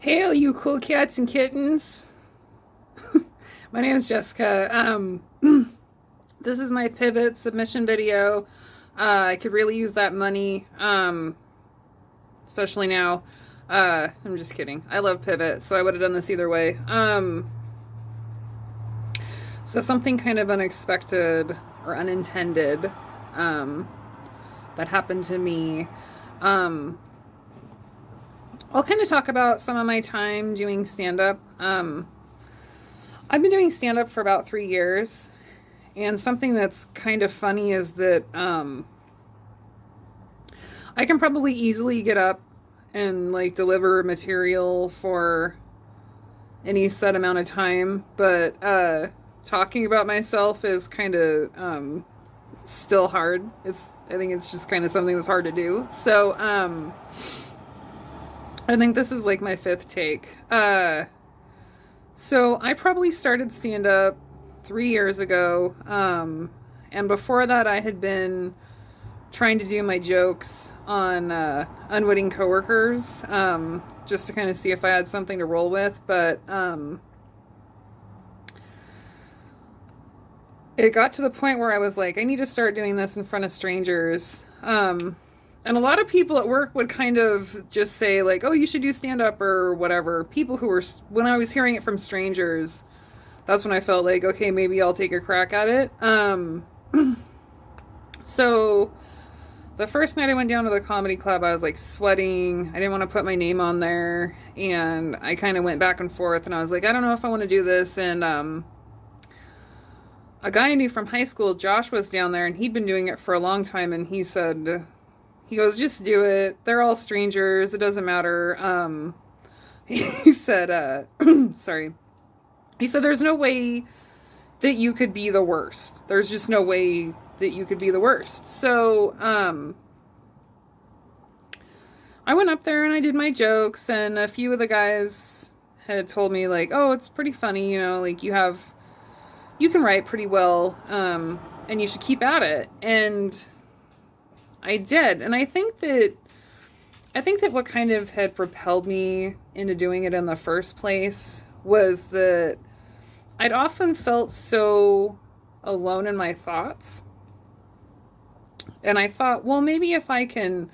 Hey, all you cool cats and kittens. My name is Jessica. This is my pivot submission video. I could really use that money, especially now. I'm just kidding. I love pivot, so I would have done this either way. So something kind of unexpected or unintended that happened to me. I'll kind of talk about some of my time doing stand-up. I've been doing stand-up for about 3 years, and something that's kind of funny is that I can probably easily get up and like deliver material for any set amount of time, but talking about myself is kind of still hard. I think it's just kind of something that's hard to do. So I think this is like my fifth take. So I probably started stand up 3 years ago. And before that, I had been trying to do my jokes on unwitting coworkers, just to kind of see if I had something to roll with. But it got to the point where I was like, I need to start doing this in front of strangers. And a lot of people at work would kind of just say like, oh, you should do stand up or whatever. People who were, when I was hearing it from strangers, that's when I felt like, okay, maybe I'll take a crack at it. So the first night I went down to the comedy club, I was like sweating. I didn't want to put my name on there. And I kind of went back and forth and I was like, I don't know if I want to do this. And a guy I knew from high school, Josh, was down there and he'd been doing it for a long time. And he said, he goes, just do it. They're all strangers. It doesn't matter. He said, sorry. He said, there's no way that you could be the worst. There's just no way that you could be the worst. So, I went up there and I did my jokes, and a few of the guys had told me like, oh, it's pretty funny, like you can write pretty well, and you should keep at it. And I did. And I think that what kind of had propelled me into doing it in the first place was that I'd often felt so alone in my thoughts. And I thought, well, maybe if I can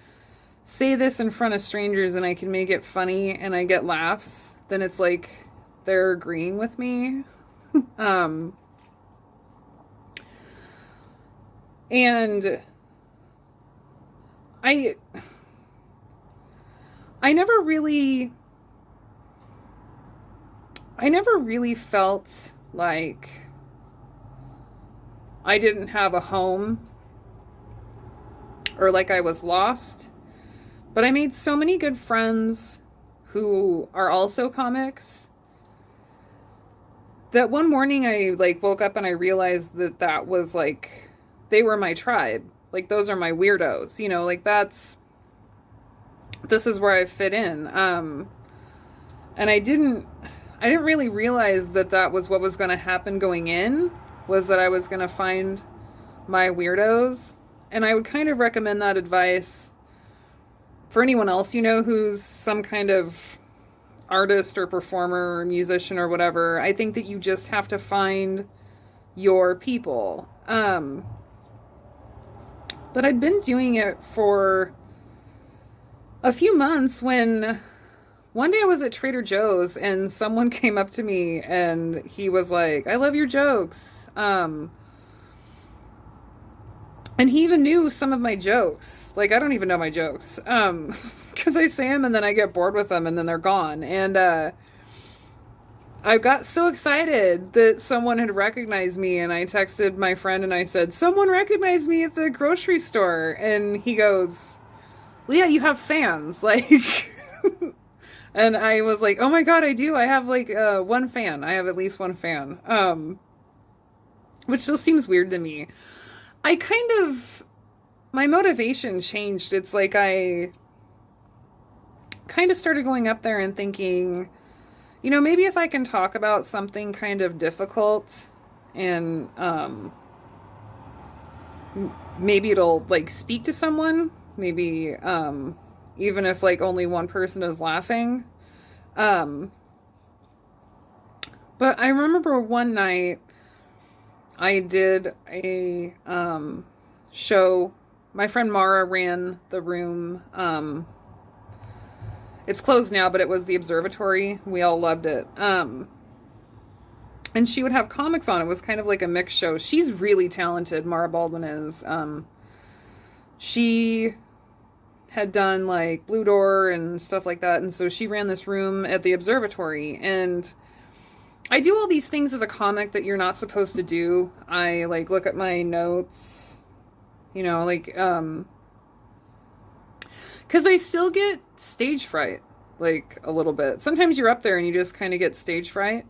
say this in front of strangers and I can make it funny and I get laughs, then it's like they're agreeing with me. And I never really felt like I didn't have a home or like I was lost. But I made so many good friends who are also comics that one morning I like woke up and I realized that was like, they were my tribe. Like, those are my weirdos, like this is where I fit in. And I didn't really realize that was what was going to happen going in, was that I was going to find my weirdos. And I would kind of recommend that advice for anyone else, who's some kind of artist or performer or musician or whatever. I think that you just have to find your people. But I'd been doing it for a few months when one day I was at Trader Joe's and someone came up to me and he was like, I love your jokes. And he even knew some of my jokes. Like, I don't even know my jokes. Because I say them and then I get bored with them and then they're gone. And I got so excited that someone had recognized me, and I texted my friend and I said, someone recognized me at the grocery store. And he goes, Leah, you have fans. Like, and I was like, oh my God, I do. I have like one fan. I have at least one fan. Which still seems weird to me. My motivation changed. It's like I kind of started going up there and thinking, maybe if I can talk about something kind of difficult and maybe it'll like speak to someone, maybe even if like only one person is laughing. Um, but I remember one night I did a show. My friend Mara ran the room. It's closed now, but it was the observatory. We all loved it. And she would have comics on. It was kind of like a mixed show. She's really talented, Mara Baldwin is. She had done like Blue Door and stuff like that, and so she ran this room at the observatory. And I do all these things as a comic that you're not supposed to do. I like look at my notes, you know, like because I still get stage fright, like a little bit. Sometimes you're up there and you just kind of get stage fright.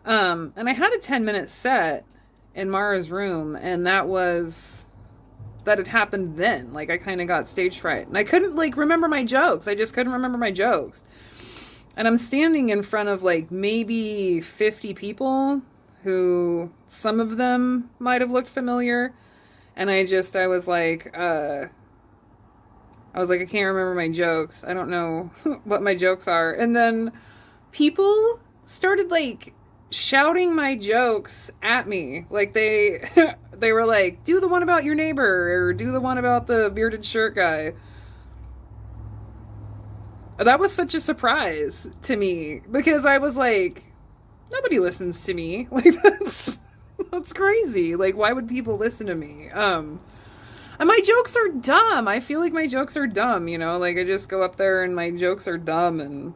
And I had a 10-minute set in Mara's room, and that had happened then. Like, I kind of got stage fright, and I couldn't, like, remember my jokes. I just couldn't remember my jokes. And I'm standing in front of, like, maybe 50 people who, some of them might have looked familiar. And I was like, I can't remember my jokes. I don't know what my jokes are. And then people started, like, shouting my jokes at me. Like, they were like, do the one about your neighbor, or do the one about the bearded shirt guy. That was such a surprise to me, because I was like, nobody listens to me. Like, that's crazy. Like, why would people listen to me? And my jokes are dumb. I feel like my jokes are dumb, you know? Like, I just go up there and my jokes are dumb, and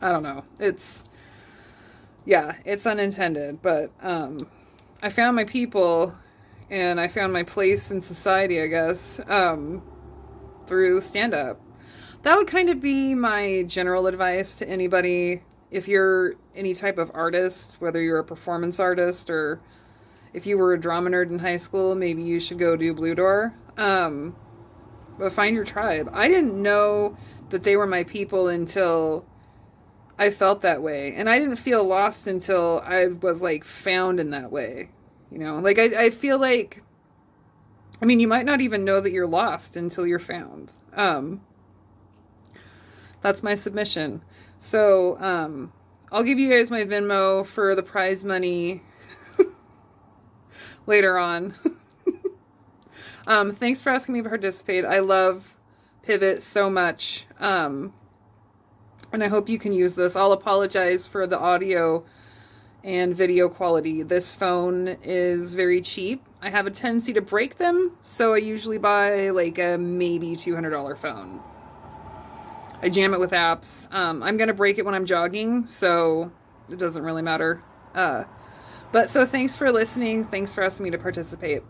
I don't know. It's unintended, but I found my people, and I found my place in society, I guess, through stand-up. That would kind of be my general advice to anybody. If you're any type of artist, whether you're a performance artist or if you were a drama nerd in high school, maybe you should go do Blue Door. But find your tribe. I didn't know that they were my people until I felt that way. And I didn't feel lost until I was, like, found in that way. You know, like, I feel like, I mean, you might not even know that you're lost until you're found. That's my submission. So, I'll give you guys my Venmo for the prize money later on. Thanks for asking me to participate. I love Pivot so much. And I hope you can use this. I'll apologize for the audio and video quality. This phone is very cheap. I have a tendency to break them, so I usually buy like a maybe $200 phone. I jam it with apps. I'm going to break it when I'm jogging, so it doesn't really matter. But so thanks for listening. Thanks for asking me to participate.